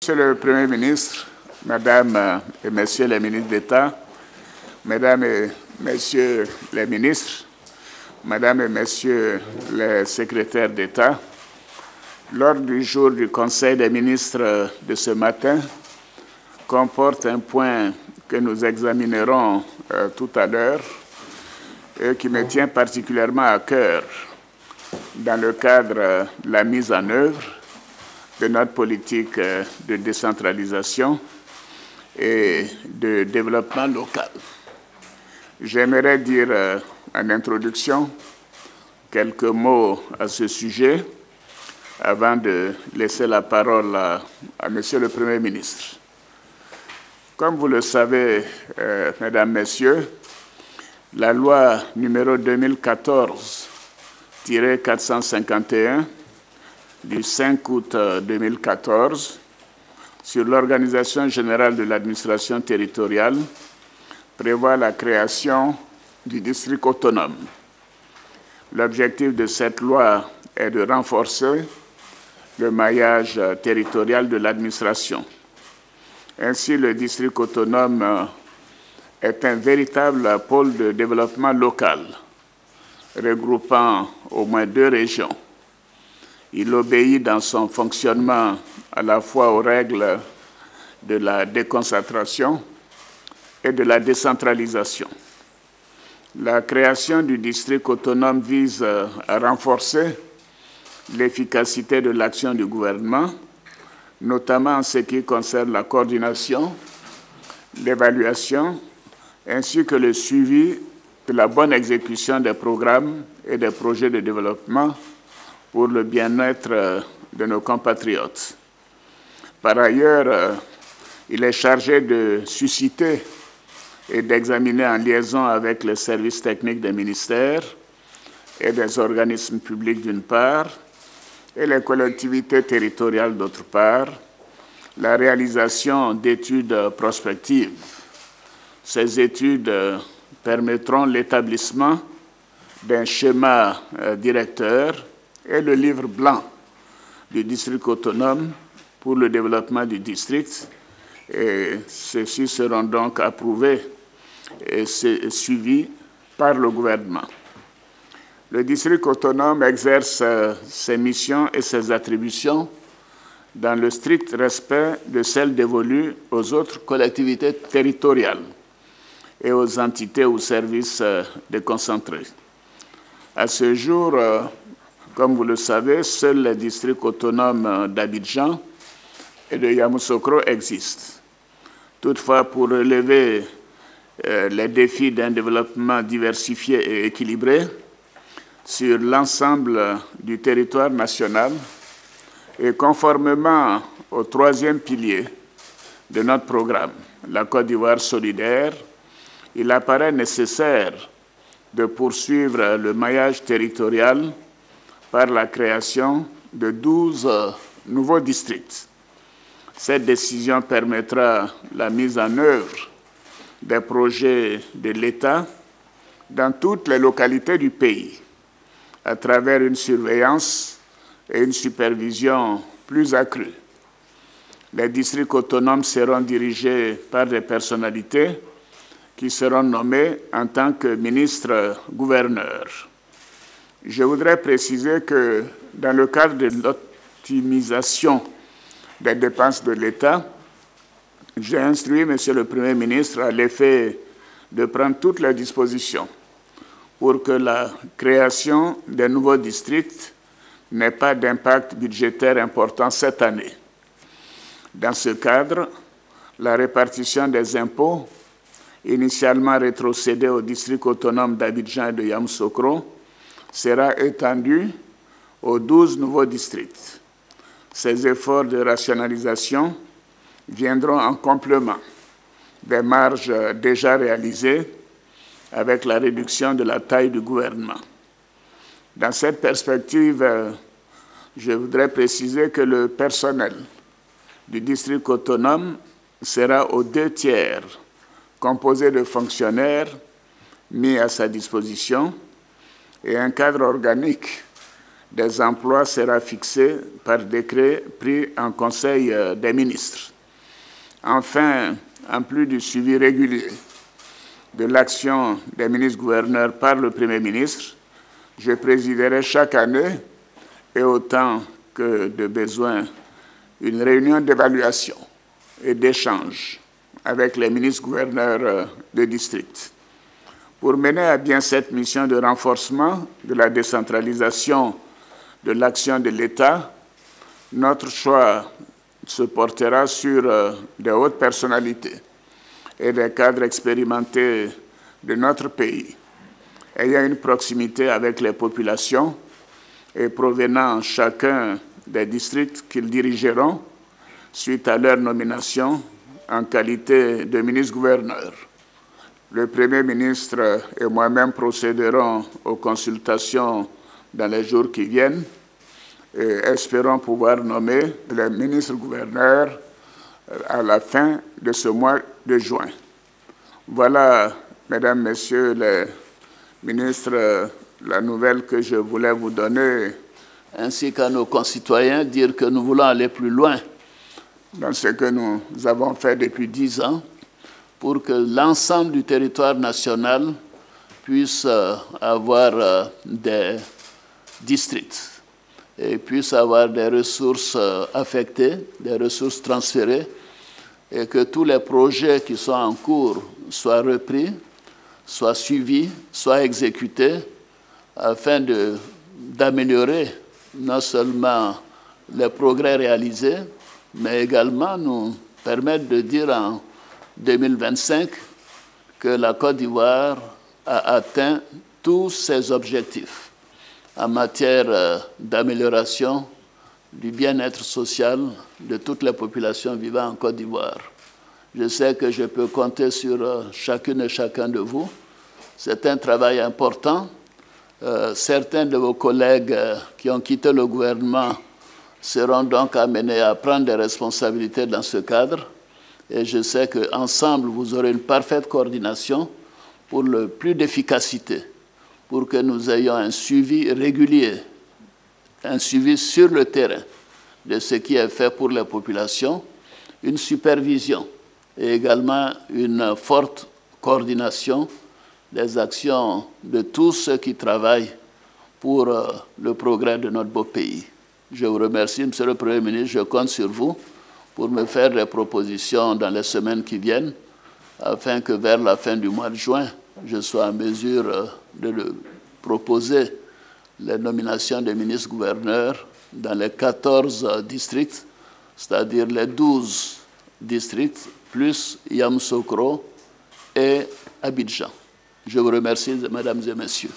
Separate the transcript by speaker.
Speaker 1: Monsieur le Premier ministre, Madame et Messieurs les ministres d'État, Mesdames et Messieurs les ministres, Mesdames et Messieurs les secrétaires d'État, l'ordre du jour du Conseil des ministres de ce matin comporte un point que nous examinerons tout à l'heure et qui me tient particulièrement à cœur dans le cadre de la mise en œuvre de notre politique de décentralisation et de développement local. J'aimerais dire en introduction quelques mots à ce sujet avant de laisser la parole à Monsieur le Premier ministre. Comme vous le savez, Mesdames, Messieurs, la loi numéro 2014-451 du 5 août 2014 sur l'organisation générale de l'administration territoriale prévoit la création du district autonome. L'objectif de cette loi est de renforcer le maillage territorial de l'administration. Ainsi, le district autonome est un véritable pôle de développement local, regroupant au moins 2 régions. Il obéit dans son fonctionnement à la fois aux règles de la déconcentration et de la décentralisation. La création du district autonome vise à renforcer l'efficacité de l'action du gouvernement, notamment en ce qui concerne la coordination, l'évaluation, ainsi que le suivi de la bonne exécution des programmes et des projets de développement pour le bien-être de nos compatriotes. Par ailleurs, il est chargé de susciter et d'examiner en liaison avec les services techniques des ministères et des organismes publics d'une part, et les collectivités territoriales d'autre part, la réalisation d'études prospectives. Ces études permettront l'établissement d'un schéma directeur et le livre blanc du district autonome pour le développement du district. Et ceux-ci seront donc approuvés et suivis par le gouvernement. Le district autonome exerce ses missions et ses attributions dans le strict respect de celles dévolues aux autres collectivités territoriales et aux entités ou services déconcentrés. À ce jour, comme vous le savez, seuls les districts autonomes d'Abidjan et de Yamoussoukro existent. Toutefois, pour relever les défis d'un développement diversifié et équilibré sur l'ensemble du territoire national et conformément au 3e pilier de notre programme, la Côte d'Ivoire solidaire, il apparaît nécessaire de poursuivre le maillage territorial par la création de 12 nouveaux districts. Cette décision permettra la mise en œuvre des projets de l'État dans toutes les localités du pays, à travers une surveillance et une supervision plus accrues. Les districts autonomes seront dirigés par des personnalités qui seront nommées en tant que ministres-gouverneurs. Je voudrais préciser que dans le cadre de l'optimisation des dépenses de l'État, j'ai instruit Monsieur le Premier ministre à l'effet de prendre toutes les dispositions pour que la création des nouveaux districts n'ait pas d'impact budgétaire important cette année. Dans ce cadre, la répartition des impôts, initialement rétrocédée au district autonome d'Abidjan et de Yamoussoukro, sera étendue aux 12 nouveaux districts. Ces efforts de rationalisation viendront en complément des marges déjà réalisées avec la réduction de la taille du gouvernement. Dans cette perspective, je voudrais préciser que le personnel du district autonome sera aux 2/3 composé de fonctionnaires mis à sa disposition et un cadre organique des emplois sera fixé par décret pris en Conseil des ministres. Enfin, en plus du suivi régulier de l'action des ministres-gouverneurs par le Premier ministre, je présiderai chaque année et autant que de besoin une réunion d'évaluation et d'échange avec les ministres-gouverneurs de district. Pour mener à bien cette mission de renforcement de la décentralisation de l'action de l'État, notre choix se portera sur des hautes personnalités et des cadres expérimentés de notre pays, ayant une proximité avec les populations et provenant chacun des districts qu'ils dirigeront suite à leur nomination en qualité de ministre-gouverneur. Le Premier ministre et moi-même procéderons aux consultations dans les jours qui viennent et espérons pouvoir nommer les ministres-gouverneurs à la fin de ce mois de juin. Voilà, Mesdames, Messieurs les ministres, la nouvelle que je voulais vous donner, ainsi qu'à nos concitoyens, dire que nous voulons aller plus loin dans ce que nous avons fait depuis 10 ans pour que l'ensemble du territoire national puisse avoir des districts et puisse avoir des ressources affectées, des ressources transférées, et que tous les projets qui sont en cours soient repris, soient suivis, soient exécutés, afin d'améliorer non seulement les progrès réalisés, mais également nous permettre de dire en 2025 que la Côte d'Ivoire a atteint tous ses objectifs en matière d'amélioration du bien-être social de toutes les populations vivant en Côte d'Ivoire. Je sais que je peux compter sur chacune et chacun de vous. C'est un travail important. Certains de vos collègues qui ont quitté le gouvernement seront donc amenés à prendre des responsabilités dans ce cadre. Et je sais qu'ensemble, vous aurez une parfaite coordination pour le plus d'efficacité, pour que nous ayons un suivi régulier, un suivi sur le terrain de ce qui est fait pour les populations, une supervision et également une forte coordination des actions de tous ceux qui travaillent pour le progrès de notre beau pays. Je vous remercie, Monsieur le Premier ministre, je compte sur vous pour me faire des propositions dans les semaines qui viennent, afin que vers la fin du mois de juin, je sois en mesure de proposer les nominations des ministres-gouverneurs dans les 14 districts, c'est-à-dire les 12 districts, plus Yamoussoukro et Abidjan. Je vous remercie, Mesdames et Messieurs.